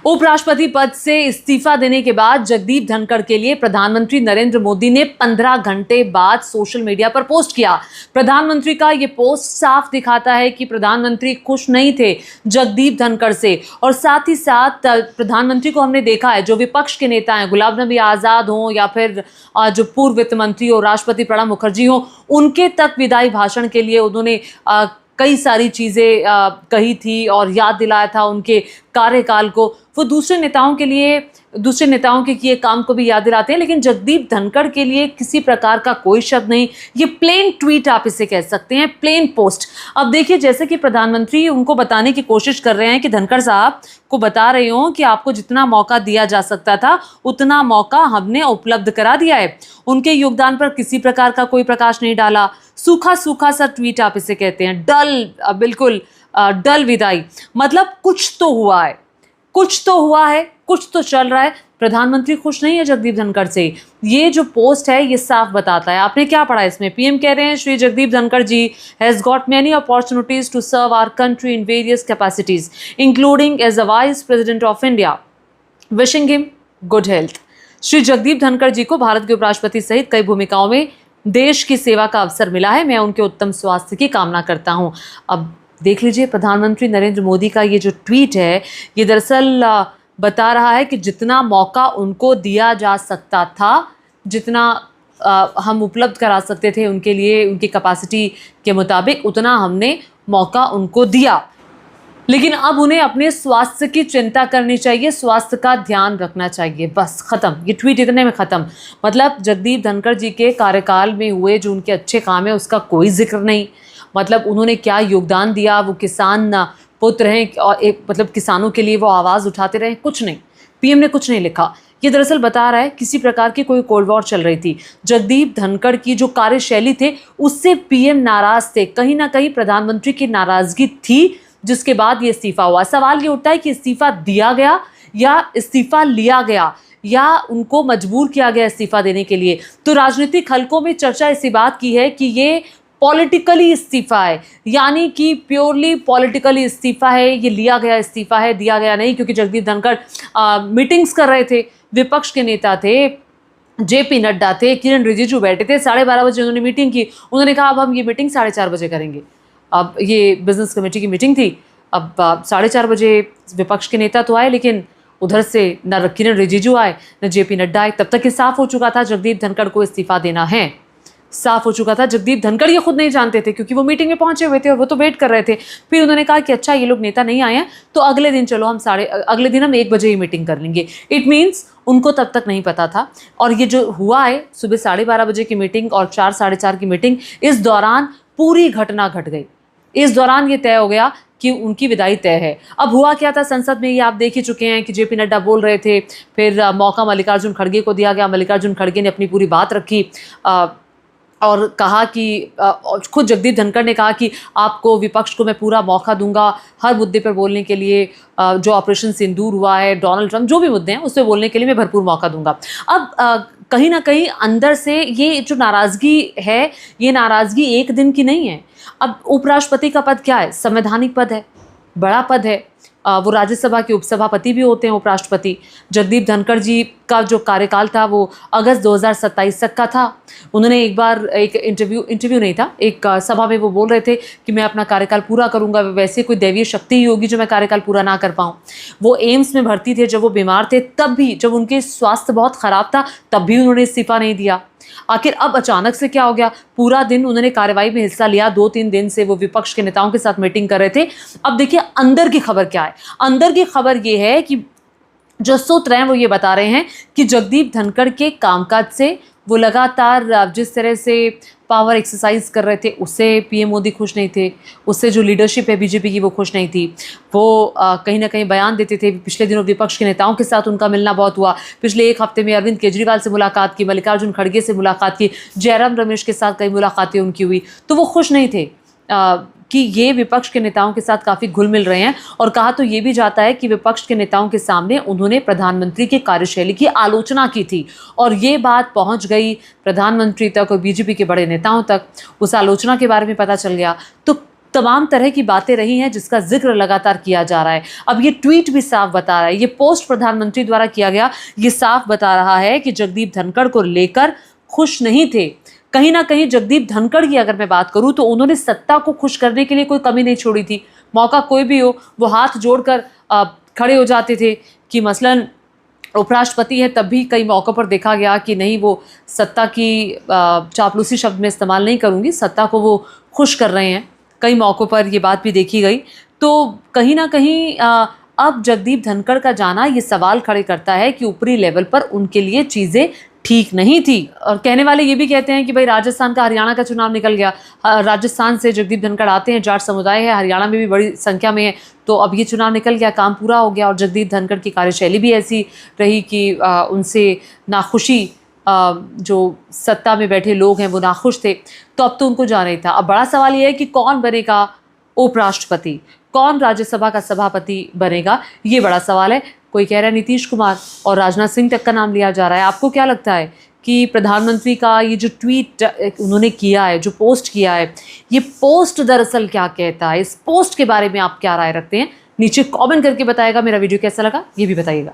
उपराष्ट्रपति पद से इस्तीफा देने के बाद जगदीप धनखड़ के लिए प्रधानमंत्री नरेंद्र मोदी ने 15 घंटे बाद सोशल मीडिया पर पोस्ट किया। प्रधानमंत्री का यह पोस्ट साफ दिखाता है कि प्रधानमंत्री खुश नहीं थे जगदीप धनखड़ से, और साथ ही साथ प्रधानमंत्री को हमने देखा है, जो विपक्ष के नेता हैं, गुलाम नबी आजाद हों या फिर जो पूर्व वित्त मंत्री और राष्ट्रपति प्रणब मुखर्जी हों, उनके तक विदाई भाषण के लिए उन्होंने कई सारी चीज़ें कही थी और याद दिलाया था उनके कार्यकाल को। वो दूसरे नेताओं के किए काम को भी याद दिलाते हैं, लेकिन जगदीप धनखड़ के लिए किसी प्रकार का कोई शब्द नहीं। ये प्लेन ट्वीट आप इसे कह सकते हैं, प्लेन पोस्ट। अब देखिए, जैसे कि प्रधानमंत्री उनको बताने की कोशिश कर रहे हैं कि धनखड़ साहब को बता रही हूँ कि आपको जितना मौका दिया जा सकता था उतना मौका हमने उपलब्ध करा दिया है। उनके योगदान पर किसी प्रकार का कोई प्रकाश नहीं डाला। सूखा सूखा सा ट्वीट आप इसे कहते हैं, डल, बिल्कुल डल विदाई। मतलब कुछ तो हुआ है, कुछ तो चल रहा है। प्रधानमंत्री खुश नहीं है जगदीप धनखड़ से। ये जो पोस्ट है ये साफ बताता है। आपने क्या पढ़ा इसमें? पीएम कह रहे हैं Shri Jagdeep Dhankhar ji has got many opportunities to serve our country in various capacities including as a vice president of India, wishing him good health. Shri Jagdeep Dhankhar ji को भारत के उपराष्ट्रपति सहित कई भूमिकाओं में देश की सेवा का अवसर मिला है। मैं उनके उत्तम स्वास्थ्य की कामना करता हूँ। अब देख लीजिए, प्रधानमंत्री नरेंद्र मोदी का ये जो ट्वीट है ये दरअसल बता रहा है कि जितना मौका उनको दिया जा सकता था, जितना हम उपलब्ध करा सकते थे उनके लिए, उनकी कैपेसिटी के मुताबिक, उतना हमने मौका उनको दिया। लेकिन अब उन्हें अपने स्वास्थ्य की चिंता करनी चाहिए, स्वास्थ्य का ध्यान रखना चाहिए। बस खत्म, ये ट्वीट इतने में ख़त्म। मतलब जगदीप धनखड़ जी के कार्यकाल में हुए जो उनके अच्छे काम है उसका कोई जिक्र नहीं। मतलब उन्होंने क्या योगदान दिया, वो किसान पुत्र हैं और मतलब किसानों के लिए वो आवाज़ उठाते रहे, कुछ नहीं। पीएम ने कुछ नहीं लिखा। ये दरअसल बता रहा है किसी प्रकार की कोई कोल्ड वॉर चल रही थी। जगदीप धनखड़ की जो कार्यशैली थे उससे पीएम नाराज थे। कहीं ना कहीं प्रधानमंत्री की नाराजगी थी, जिसके बाद ये इस्तीफा हुआ। सवाल ये उठता है कि इस्तीफा दिया गया या इस्तीफा लिया गया या उनको मजबूर किया गया इस्तीफा देने के लिए। तो राजनीतिक हलकों में चर्चा इसी बात की है कि ये पॉलिटिकली इस्तीफा है, यानी कि प्योरली पॉलिटिकली इस्तीफा है। ये लिया गया इस्तीफा है, दिया गया नहीं। क्योंकि जगदीप धनखड़ मीटिंग्स कर रहे थे, विपक्ष के नेता थे, जेपी नड्डा थे, किरण रिजिजू बैठे थे। 12:30 बजे उन्होंने मीटिंग की। उन्होंने कहा अब हम ये मीटिंग 4:30 बजे करेंगे। अब ये बिजनेस कमेटी की मीटिंग थी। अब 4:30 बजे विपक्ष के नेता तो आए, लेकिन उधर से न किरण रिजिजू आए न जेपी नड्डा आए। तब तक ये साफ हो चुका था जगदीप धनखड़ को इस्तीफा देना है। साफ हो चुका था। जगदीप धनखड़ ये खुद नहीं जानते थे क्योंकि वो मीटिंग में पहुंचे हुए थे और वो तो वेट कर रहे थे। फिर उन्होंने कहा कि अच्छा ये लोग नेता नहीं आए हैं तो अगले दिन चलो अगले दिन हम 1 बजे ही मीटिंग कर लेंगे। इट मीन्स उनको तब तक नहीं पता था। और ये जो हुआ है सुबह 12:30 बजे की मीटिंग और 4 साढ़े 4 की मीटिंग, इस दौरान पूरी घटना घट गई। इस दौरान ये तय हो गया कि उनकी विदाई तय है। अब हुआ क्या था संसद में, ये आप देख ही चुके हैं कि जेपी नड्डा बोल रहे थे। फिर मौका मल्लिकार्जुन खड़गे को दिया गया। मल्लिकार्जुन खड़गे ने अपनी पूरी बात रखी और कहा कि खुद जगदीप धनखड़ ने कहा कि आपको, विपक्ष को मैं पूरा मौका दूंगा हर मुद्दे पर बोलने के लिए। जो ऑपरेशन सिंदूर हुआ है, डोनाल्ड ट्रंप, जो भी मुद्दे हैं उस पर बोलने के लिए मैं भरपूर मौका दूंगा। अब कहीं ना कहीं अंदर से ये जो नाराज़गी है, ये नाराज़गी एक दिन की नहीं है। अब उपराष्ट्रपति का पद क्या है? संवैधानिक पद है, बड़ा पद है। वो राज्यसभा के उपसभापति भी होते हैं उपराष्ट्रपति। जगदीप धनखड़ जी का जो कार्यकाल था वो अगस्त 2027 तक का था। उन्होंने एक बार एक इंटरव्यू नहीं था, एक सभा में वो बोल रहे थे कि मैं अपना कार्यकाल पूरा करूंगा। वैसे कोई दैवीय शक्ति ही होगी जो मैं कार्यकाल पूरा ना कर पाऊँ। वो एम्स में भर्ती थे जब वो बीमार थे, तब भी जब उनके स्वास्थ्य बहुत ख़राब था तब भी उन्होंने इस्तीफा नहीं दिया। आखिर अब अचानक से क्या हो गया? पूरा दिन उन्होंने कार्रवाई में हिस्सा लिया। 2-3 दिन से वो विपक्ष के नेताओं के साथ मीटिंग कर रहे थे। अब देखिए अंदर की खबर क्या है। अंदर की खबर ये है कि जो सूत्र हैं वो ये बता रहे हैं कि जगदीप धनखड़ के कामकाज से, वो लगातार जिस तरह से पावर एक्सरसाइज कर रहे थे उससे पीएम मोदी खुश नहीं थे। उससे जो लीडरशिप है बीजेपी की वो खुश नहीं थी। वो कहीं ना कहीं बयान देते थे। पिछले दिनों विपक्ष के नेताओं के साथ उनका मिलना बहुत हुआ। पिछले 1 हफ्ते में अरविंद केजरीवाल से मुलाकात की, मल्लिकार्जुन खड़गे से मुलाकात की, जयराम रमेश के साथ कई मुलाकातें उनकी हुई। तो वो खुश नहीं थे कि ये विपक्ष के नेताओं के साथ काफ़ी घुल मिल रहे हैं। और कहा तो ये भी जाता है कि विपक्ष के नेताओं के सामने उन्होंने प्रधानमंत्री की कार्यशैली की आलोचना की थी और ये बात पहुंच गई प्रधानमंत्री तक और बीजेपी के बड़े नेताओं तक। उस आलोचना के बारे में पता चल गया तो तमाम तरह की बातें रही हैं जिसका जिक्र लगातार किया जा रहा है। अब ये ट्वीट भी साफ बता रहा है, ये पोस्ट प्रधानमंत्री द्वारा किया गया, ये साफ बता रहा है कि जगदीप धनखड़ को लेकर खुश नहीं थे। कहीं ना कहीं जगदीप धनखड़ की अगर मैं बात करूं तो उन्होंने सत्ता को खुश करने के लिए कोई कमी नहीं छोड़ी थी। मौका कोई भी हो वो हाथ जोड़कर खड़े हो जाते थे कि मसलन उपराष्ट्रपति है, तब भी कई मौक़ों पर देखा गया कि नहीं, वो सत्ता की चापलूसी शब्द में इस्तेमाल नहीं करूँगी, सत्ता को वो खुश कर रहे हैं। कई मौक़ों पर ये बात भी देखी गई। तो कहीं ना कहीं अब जगदीप धनखड़ का जाना ये सवाल खड़े करता है कि ऊपरी लेवल पर उनके लिए चीज़ें ठीक नहीं थी। और कहने वाले ये भी कहते हैं कि भाई राजस्थान का हरियाणा का चुनाव निकल गया, राजस्थान से जगदीप धनखड़ आते हैं, जाट समुदाय है, हरियाणा में भी बड़ी संख्या में है, तो अब ये चुनाव निकल गया, काम पूरा हो गया। और जगदीप धनखड़ की कार्यशैली भी ऐसी रही कि उनसे नाखुशी, जो सत्ता में बैठे लोग हैं वो नाखुश थे, तो अब तो उनको जाना ही था। अब बड़ा सवाल ये है कि कौन बनेगा उपराष्ट्रपति, कौन राज्यसभा का सभापति बनेगा, ये बड़ा सवाल है। कोई कह रहा है नीतीश कुमार और राजनाथ सिंह तक का नाम लिया जा रहा है। आपको क्या लगता है कि प्रधानमंत्री का ये जो ट्वीट उन्होंने किया है, जो पोस्ट किया है, ये पोस्ट दरअसल क्या कहता है? इस पोस्ट के बारे में आप क्या राय रखते हैं? नीचे कमेंट करके बताइएगा। मेरा वीडियो कैसा लगा ये भी बताइएगा।